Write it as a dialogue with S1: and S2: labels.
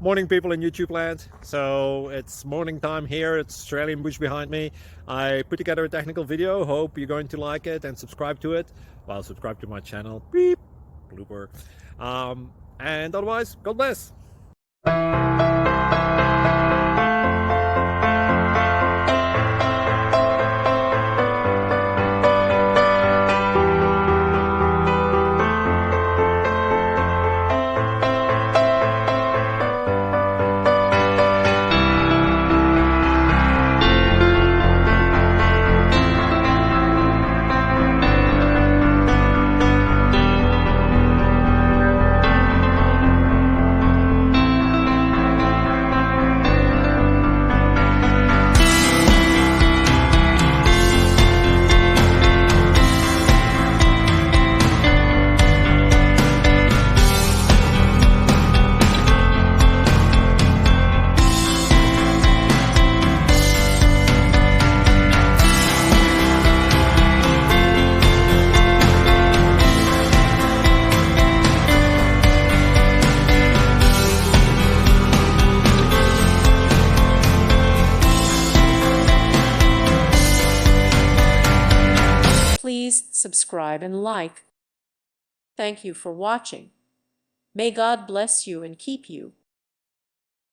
S1: Morning, people in YouTube land. So it's morning time here. It's Australian bush behind me. I put together a technical video. Hope you're going to like it and subscribe to it. Well, subscribe to my channel. Beep. Blooper. And otherwise, God bless.
S2: Please subscribe and like. Thank you for watching. May God bless you and keep you.